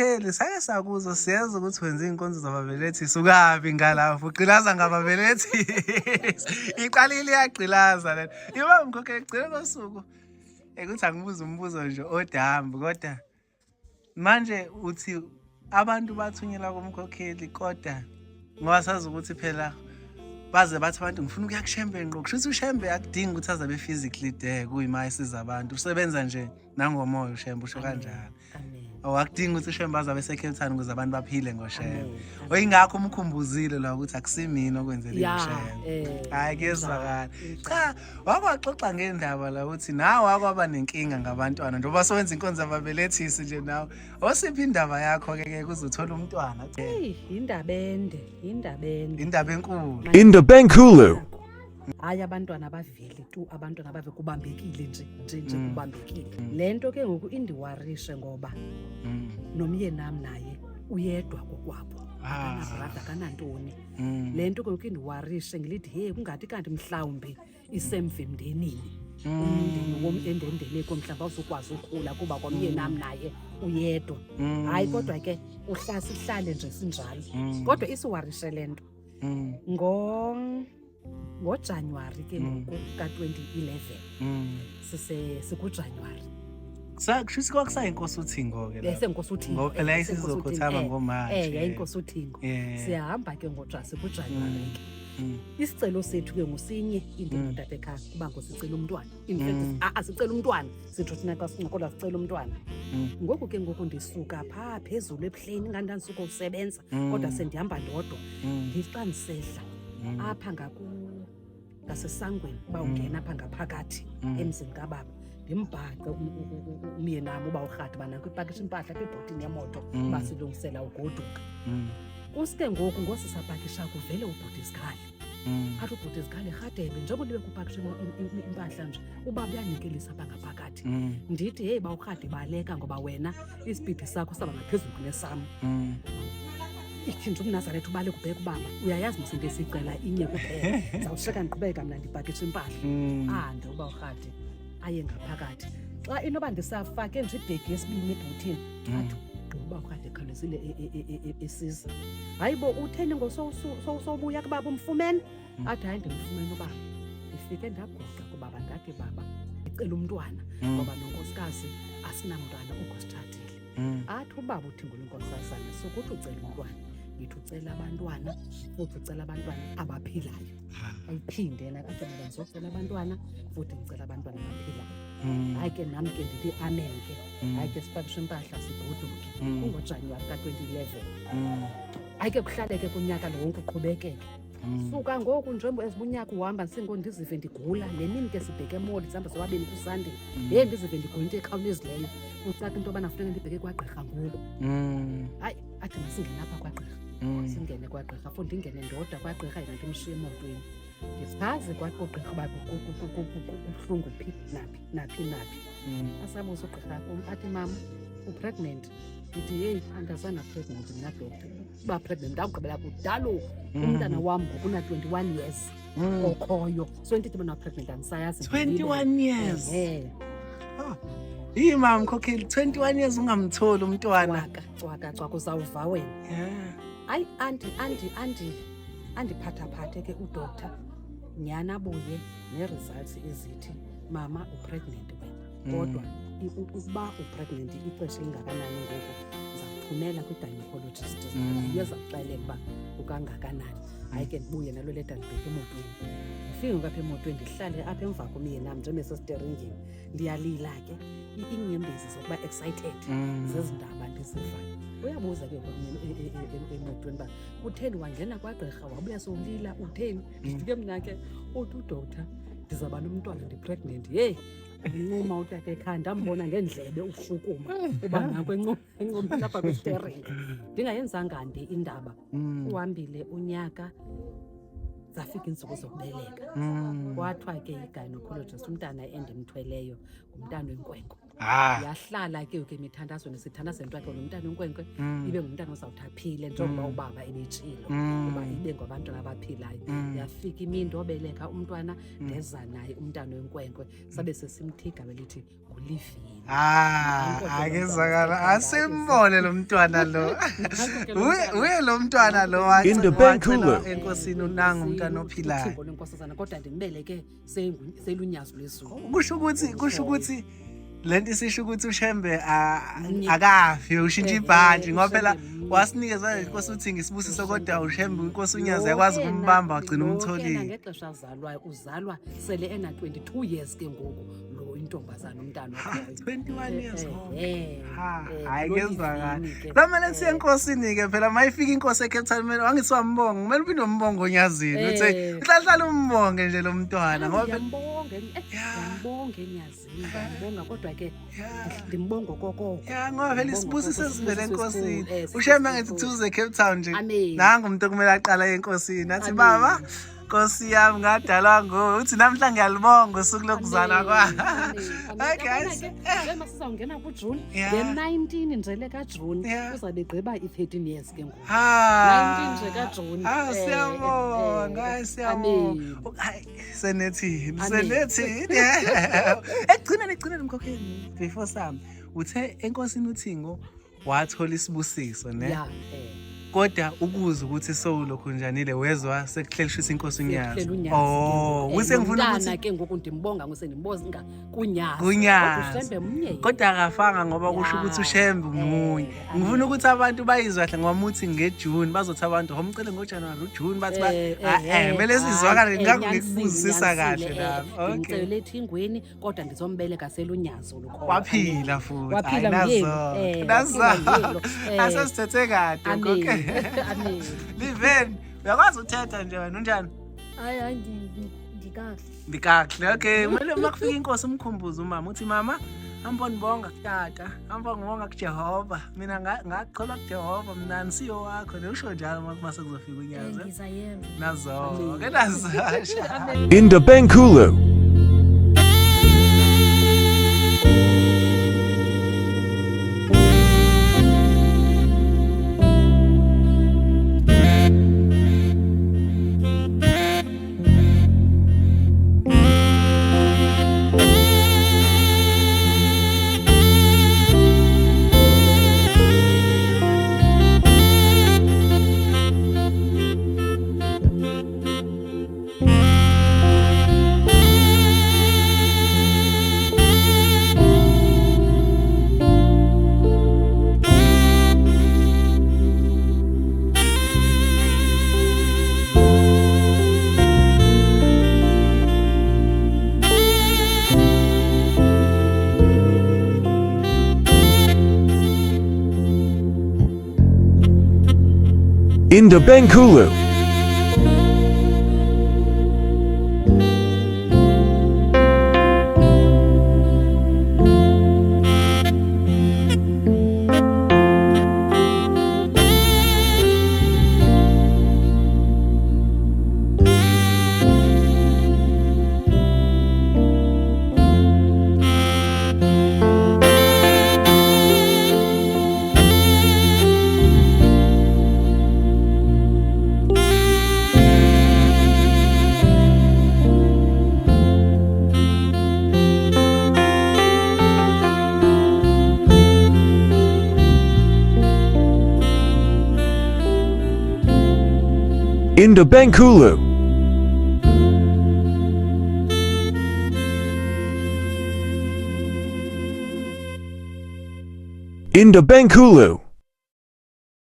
mkhokheli sake sakuzo siyazi ukuthi wenza inkonzo zababelethi sukabi ngalafu ugqilaza ngababelethi iqalile iyagqilaza lena iba mkhokheli gcina kosuku ukuthi angibuza umbuzo nje odambi kodwa manje uthi abantu bathunyelwa kumkhokheli kodwa ngoba sazi ukuthi phela baze bathi abantu ngifuna ukuya kushembe ngqo kusho ukuthi ushembe akudingi ukuthi azabe physically there kuyima isiza abantu usebenza nje nangomoya ushembe usho kanjalo awakudingi ukuthi ushembe azabe esekhethana ukuze abantu baphile ngoshembe oyingakho umkhumbuzile la ukuthi akusimini okwenzele ushembe hayi kuyezwakala cha wakwaxoxa ngendaba la ukuthi nawe wakwaba nenkinga ngabantwana njengoba sowenza inkonzo yababelethisi nje nawe osiphi indaba yakho ke kuzothola umntwana indaba enkulu Indaba enkulu. hayi abantwana abaveli tu abantwana abave kubambekile nje kubambekile lento ke ngoku indiwarishe ngoba nomyeni nami naye uyedwa kokwabo akanabrada kanantoni lento ke ngoku indiwarishe ngilithi hey kungathi kanti mhlawumbe isemvimndenini umndeni endendele komhlaba usukwazi ukukhula kuba kwamyeni nami naye uyedwa hayi kodwa ke sihlale nje sinjalo kodwa isiwarishe lento ngoJanuary ke ngoku ka-2011 sikuJanuary sakushuthi kwakusayinkosi uthingo ke la senkosi uthingo ngoba phela isizokhuthama ngomanje yayinkosi uthingo siyahamba ke sikuJanuary ke isicelo sethu ke ngusinye indima tata ekhaya kuba ngosicela umntwana in fact asicela umntwana sitho thina xa sincokola sicela umntwana ngoku ke ngoku ndisuka phaa phezulu eplane ngandisuka usebenza kodwa sendihamba ndodwa ndiqanisehla apha ngasesangweni uba ungena apha ngaphakathi emzini kababa ndimbhaqa umyeni nami uba urhadi banako ipakisha impahla kwibhotini yemoto uba silungisela ugoduka kusike ngoku ngosisapakisha kuvele ubhutizikhali athi ubhutizikhali rhadebe njengoba libe kupakisha impahla nje uba buyanikelisa apha ngaphakathi ndithi heyi ba urhadi baleka ngoba wena isipidi sakho saba ngaphezulu kunesam ikintu umNazaretha ubale kubheka ubaba uyayazi mse ngesicela inye kuphela zawusheka ndiqhubeka mina ndibhakisha impahla uba urhadi aye ngaphakathi xa inoba ndisafake nje ibhegi yesibini ebhotini athi uba urhadi ekhawulezile esiza hayibo utheni ngosobuya kubaba umfumene athi hayi ndimfumene ubaba ndifike ndagoqa kubaba ndathi baba ndicela umntwana ngoba nonkosikazi asinamntwana ukosithathile athi ubaba uthi ngulonkosazana sokuthi ucela umntwana yithi ucela abantwana futhi ucela abantwana abaphilayo ayiphinde yena athi mina ngizocela abantwana futhi ngicela abantwana abaphilayo hayi ke nami ke ndithi amen ke hayi ke sipakisha impahla sigoduke kungoJanuary ka-2011 hayi ke kuhlaleke kunyaka lo wonke uqhubekeke suka ngoku njengoba ezibunyaka uhamba ndizive ndigula le mini ke sibheke emoli sihamba sobabini kusande ye ndizive ndigula into ekhawulezileyo ucaca into yobana funeka ndibheke kwagqirha ngoku hayi athi masingene apha kwagqirha singene kwagqirha futhi ndingene ndodwa kwagqirha yena ndimshiye emotweni ndisazi kwagqirha uba kubuhlungu phi naphi asabuza ugqirha kum athi mama upregnant ndithi heyi andazana pregnant mna doctor uba pregnant ndawugqibela kudalo umntana wam ngokuna-21 years okhoyo so into ithi bona pregnant andisayazi 21 years mama mkhokheli 21 years ungamtholi umntwana cwaka uzawuva wena hayi andiphathaphathe ke udoctor nyana abuye nee-results ezithi mama upregnant wena kodwa ukuba upregnant ixesha elingakanani ngoku thumela kwi-gynecologist iyozakuxelela uba ukangakanani hayi ke ndibuye nalo leta ndibheke emotweni ndifike ngapha emotweni ndihlale apha emva komyeni nam njengoba sesiteringini ndiyalila ke iinyembezi zokuba excited zezi ndaba ndizivayo uyabuza ke emotweni uba utheni wangena kwagqirha wabuya sowulila utheni ndifike mna ke uthi udoctor ndizawuba nomntwana ndipregnant yeyi uncuma utata ekhaya ndambona ngendlebe ushukuma uba nako encuma lapha kwistering ndingayenzanga nde indaba uhambile unyaka zafika iintsuku zokubeleka kwathiwa ke i-gynecologist umntana endimthweleyo ngumntana wenkwenkwe yahlala ke emithandazweni sithandaza into yakhe nomntana onkwenkwe ibe ngumntana ozawuthi aphile njengoba ubaba ebetshilo uba ibe ngabantwana abaphilayo. Yafika imini obeleka umntwana ndeza naye umntana wenkwenkwe sabe sesimthiga belithi ngulivini. Akezakala asimbone lo mntwana lo. Uye lo mntwana lo enkosini unanga umntana ophilayo. Lenkosazana kodwa ndimbeleke selunyazo lwesuku. Kusho ukuthi lento isisho ukuthi uShembe akafi ushintsha ibhanti ngoba phela wasinikeza inkosi uthi ngisibusise kodwa uShembe inkosi unyazi yakwazi ukumbamba wagcina umtholile. Ngexesha azalwa uzalwa sele ena 22 years ke ngoku lo intombazana umntana wakhe 21 years. Hayi kezwakala. Kumele siye enkosini ke phela mayifika inkosi eCape Town mina wangithi wambonga kumele uphinde umbonge onyazini uthi uhlala umbonge nje lo mntwana ngoba ngiyambonge enyazini ngiyambonga kodwa ke ndimbonga kokoko. Ngoba phela isibusise sivele enkosini. uShembe ngithi thuze Cape Town nje nangu umuntu okumele aqala enkosini athi baba Nkosi yami ngadalwa nguwe uthi namhla ngiyalibonga usuku lokuzalwa kwami. Hey guys, njengoba sizawungena kuJune nge-19 nje lekaJune uzabe egqiba i-13 years ke ngoku. 19 nje kaJune. Siyabonga, siyabonga. Hayi senethini. Ekugcineni mkhokheli before sami uthe enkosini uThingo wathola isibusiso ne. Kodwa ukuza ukuthi sowulokho njanile wezwa sekuhlelishisa inkosi unyazi. Usengifuna ukuthi ke ngoku ndimbonga ngisendimbozinga kunyazi. Kodwa uShembe munye. Kodwa akafanga ngoba kusho ukuthi uShembe umunye. Ngifuna ukuthi abantu bayizwe kahle ngoba uthi ngeJune bazothi abantu homcele ngoJanuary uJune bathi mele sizwakale ngikubuzisisa kahle lapho. Ngicela ethingweni kodwa ndizombeleka selunyazo lukhona. Waphila futhi. Waphila nazo. Asesithethe kade okay. Amen. Liveni, uyakwazi uthetha nje wena unjani? Hayi ndikahle. Ndikahle. Okay, kumele makufika inkosi umkhumbuze umama uthi mama hamba ngibonga kutata, hamba ngibonga kuJehova. Mina ngaqhola kuJehova mina nsiyo wakho. Usho njalo mase kuzofika unyazi. Ngizayenza. Nazo. Ke nazo. Indabenkulu. Indabenkulu. Indabenkulu. Indabenkulu.